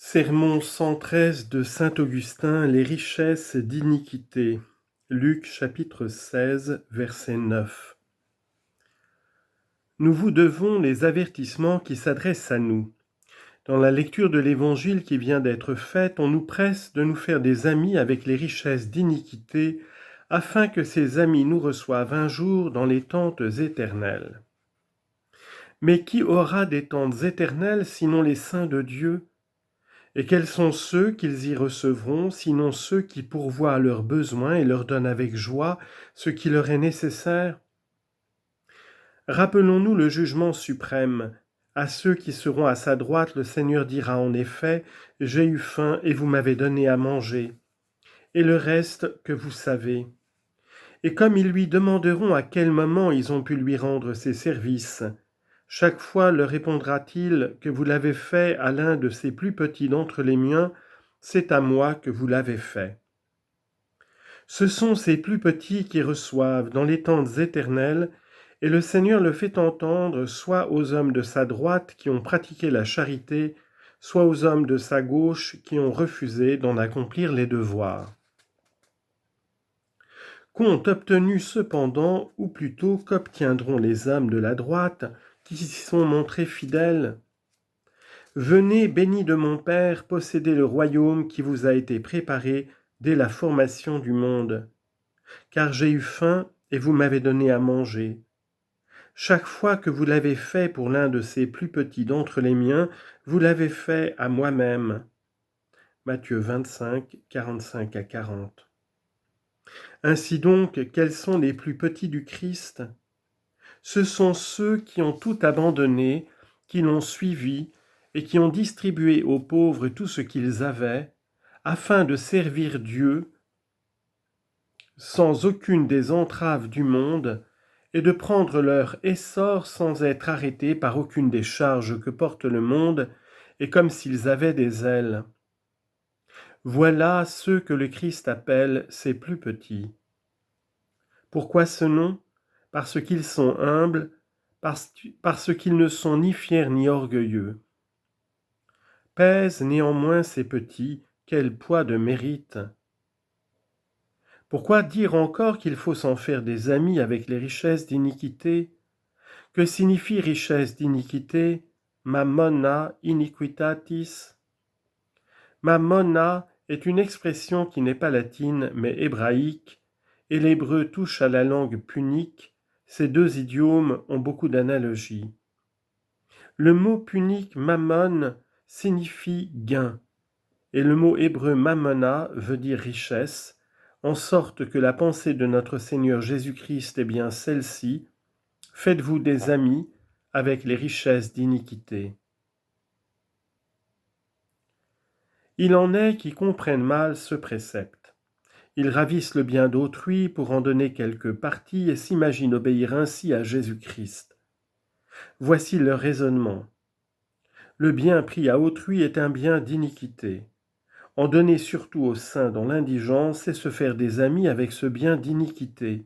Sermon 113 de saint Augustin, les richesses d'iniquité. Luc chapitre 16, verset 9. Nous vous devons les avertissements qui s'adressent à nous. Dans la lecture de l'évangile qui vient d'être faite, on nous presse de nous faire des amis avec les richesses d'iniquité, afin que ces amis nous reçoivent un jour dans les tentes éternelles. Mais qui aura des tentes éternelles sinon les saints de Dieu ? Et quels sont ceux qu'ils y recevront, sinon ceux qui pourvoient à leurs besoins et leur donnent avec joie ce qui leur est nécessaire ? Rappelons-nous le jugement suprême. À ceux qui seront à sa droite, le Seigneur dira en effet, « J'ai eu faim et vous m'avez donné à manger. » Et le reste que vous savez. Et comme ils lui demanderont à quel moment ils ont pu lui rendre ses services, chaque fois leur répondra-t-il que vous l'avez fait à l'un de ces plus petits d'entre les miens, c'est à moi que vous l'avez fait. Ce sont ces plus petits qui reçoivent dans les tentes éternelles, et le Seigneur le fait entendre soit aux hommes de sa droite qui ont pratiqué la charité, soit aux hommes de sa gauche qui ont refusé d'en accomplir les devoirs. Qu'ont obtenu cependant, ou plutôt qu'obtiendront les hommes de la droite, qui s'y sont montrés fidèles ? Venez, bénis de mon Père, posséder le royaume qui vous a été préparé dès la formation du monde. Car j'ai eu faim et vous m'avez donné à manger. Chaque fois que vous l'avez fait pour l'un de ces plus petits d'entre les miens, vous l'avez fait à moi-même. Matthieu 25, 45 à 40. Ainsi donc, quels sont les plus petits du Christ ? Ce sont ceux qui ont tout abandonné, qui l'ont suivi et qui ont distribué aux pauvres tout ce qu'ils avaient, afin de servir Dieu sans aucune des entraves du monde et de prendre leur essor sans être arrêtés par aucune des charges que porte le monde et comme s'ils avaient des ailes. Voilà ceux que le Christ appelle ses plus petits. Pourquoi ce nom ? Parce qu'ils sont humbles, parce qu'ils ne sont ni fiers ni orgueilleux. Pèsent néanmoins ces petits, quel poids de mérite. Pourquoi dire encore qu'il faut s'en faire des amis avec les richesses d'iniquité ? Que signifie richesse d'iniquité ? Mammona iniquitatis. Mammona est une expression qui n'est pas latine mais hébraïque, et l'hébreu touche à la langue punique. Ces deux idiomes ont beaucoup d'analogies. Le mot punique mammon signifie gain, et le mot hébreu mammona veut dire richesse, en sorte que la pensée de notre Seigneur Jésus-Christ est bien celle-ci, faites-vous des amis avec les richesses d'iniquité. Il en est qui comprennent mal ce précepte. Ils ravissent le bien d'autrui pour en donner quelque partie et s'imaginent obéir ainsi à Jésus-Christ. Voici leur raisonnement. Le bien pris à autrui est un bien d'iniquité. En donner surtout aux saints dans l'indigence, c'est se faire des amis avec ce bien d'iniquité.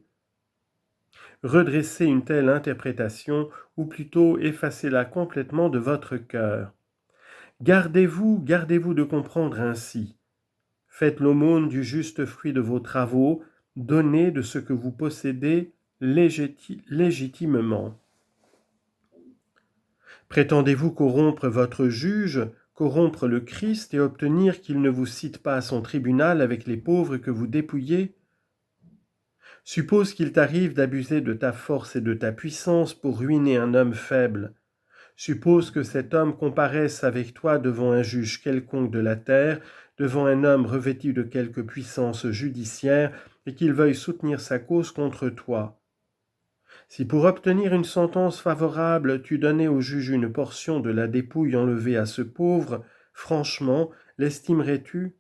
Redressez une telle interprétation, ou plutôt effacez-la complètement de votre cœur. Gardez-vous de comprendre ainsi. Faites l'aumône du juste fruit de vos travaux, donnez de ce que vous possédez légitimement. Prétendez-vous corrompre votre juge, corrompre le Christ et obtenir qu'il ne vous cite pas à son tribunal avec les pauvres que vous dépouillez ? Suppose qu'il t'arrive d'abuser de ta force et de ta puissance pour ruiner un homme faible. Suppose que cet homme comparaisse avec toi devant un juge quelconque de la terre, devant un homme revêtu de quelque puissance judiciaire, et qu'il veuille soutenir sa cause contre toi. Si pour obtenir une sentence favorable, tu donnais au juge une portion de la dépouille enlevée à ce pauvre, franchement, l'estimerais-tu ?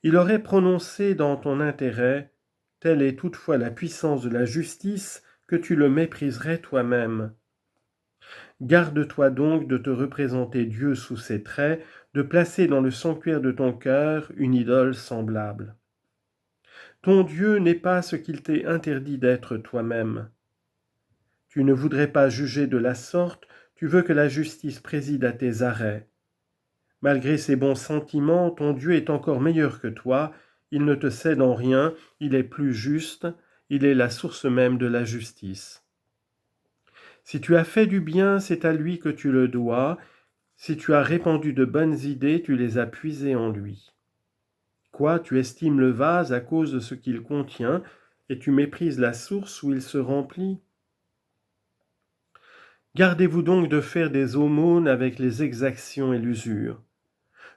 Il aurait prononcé dans ton intérêt, telle est toutefois la puissance de la justice, que tu le mépriserais toi-même. Garde-toi donc de te représenter Dieu sous ses traits, de placer dans le sanctuaire de ton cœur une idole semblable. Ton Dieu n'est pas ce qu'il t'est interdit d'être toi-même. Tu ne voudrais pas juger de la sorte, tu veux que la justice préside à tes arrêts. Malgré ses bons sentiments, ton Dieu est encore meilleur que toi, il ne te cède en rien, il est plus juste, il est la source même de la justice. Si tu as fait du bien, c'est à lui que tu le dois, si tu as répandu de bonnes idées, tu les as puisées en lui. Quoi, tu estimes le vase à cause de ce qu'il contient, et tu méprises la source où il se remplit? Gardez-vous donc de faire des aumônes avec les exactions et l'usure.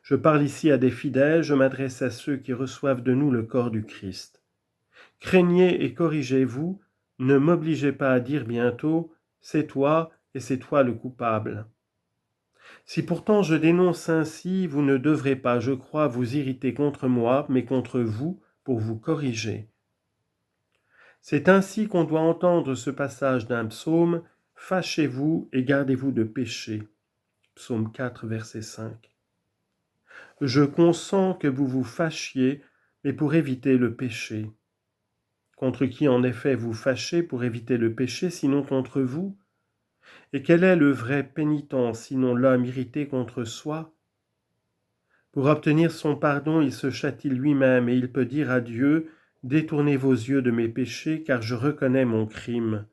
Je parle ici à des fidèles, je m'adresse à ceux qui reçoivent de nous le corps du Christ. Craignez et corrigez-vous, ne m'obligez pas à dire bientôt « c'est toi et c'est toi le coupable ». Si pourtant je dénonce ainsi, vous ne devrez pas, je crois, vous irriter contre moi, mais contre vous, pour vous corriger. C'est ainsi qu'on doit entendre ce passage d'un psaume « Fâchez-vous et gardez-vous de pécher ». Psaume 4, verset 5. Je consens que vous vous fâchiez, mais pour éviter le péché. Contre qui en effet vous fâchez pour éviter le péché, sinon contre vous? Et quel est le vrai pénitent, sinon l'homme irrité contre soi? Pour obtenir son pardon, il se châtie lui-même, et il peut dire à Dieu, « Détournez vos yeux de mes péchés, car je reconnais mon crime. »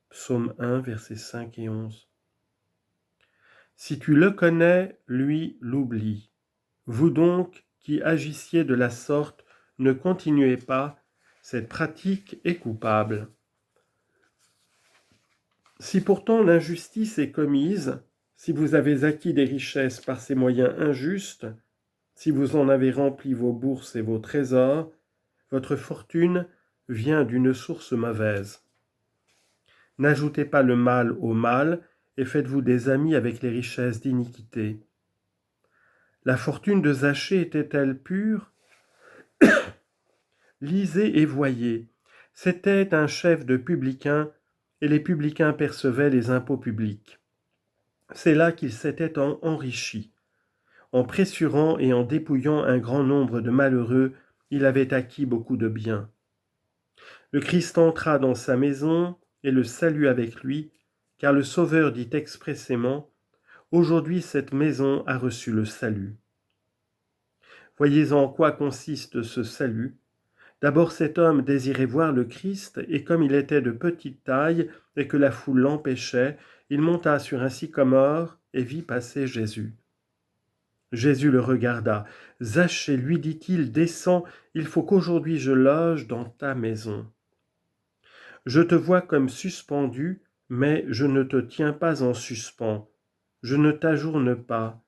Psaume 1, versets 5 et 11. Si tu le connais, lui l'oublie. Vous donc, qui agissiez de la sorte, ne continuez pas, cette pratique est coupable. Si pourtant l'injustice est commise, si vous avez acquis des richesses par ces moyens injustes, si vous en avez rempli vos bourses et vos trésors, votre fortune vient d'une source mauvaise. N'ajoutez pas le mal au mal et faites-vous des amis avec les richesses d'iniquité. La fortune de Zachée était-elle pure? Lisez et voyez. C'était un chef de publicains, et les publicains percevaient les impôts publics. C'est là qu'il s'était enrichi. En pressurant et en dépouillant un grand nombre de malheureux, il avait acquis beaucoup de biens. Le Christ entra dans sa maison et le salut avec lui, car le Sauveur dit expressément « Aujourd'hui cette maison a reçu le salut ». Voyez en quoi consiste ce salut. D'abord cet homme désirait voir le Christ, et comme il était de petite taille et que la foule l'empêchait, il monta sur un sycomore et vit passer Jésus. Jésus le regarda. « Zachée, lui dit-il, descends, il faut qu'aujourd'hui je loge dans ta maison. Je te vois comme suspendu, mais je ne te tiens pas en suspens. Je ne t'ajourne pas.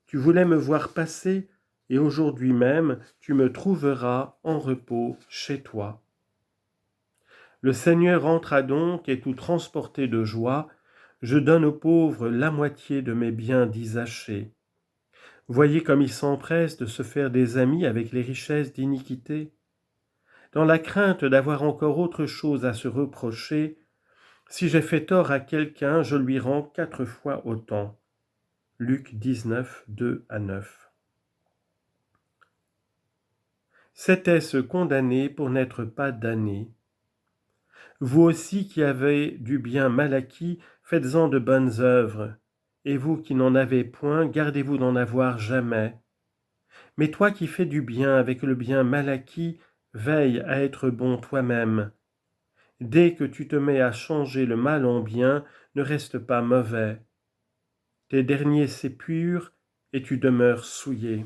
Tu voulais me voir passer, et aujourd'hui même tu me trouveras en repos chez toi. » Le Seigneur entra donc, et tout transporté de joie, « Je donne aux pauvres la moitié de mes biens, dit Zachée. » Voyez comme il s'empresse de se faire des amis avec les richesses d'iniquité. Dans la crainte d'avoir encore autre chose à se reprocher, si j'ai fait tort à quelqu'un, je lui rends 4 fois autant. Luc 19, 2 à 9. C'était se condamner pour n'être pas damné. Vous aussi qui avez du bien mal acquis, faites-en de bonnes œuvres, et vous qui n'en avez point, gardez-vous d'en avoir jamais. Mais toi qui fais du bien avec le bien mal acquis, veille à être bon toi-même. Dès que tu te mets à changer le mal en bien, ne reste pas mauvais. Tes derniers s'épurent et tu demeures souillé.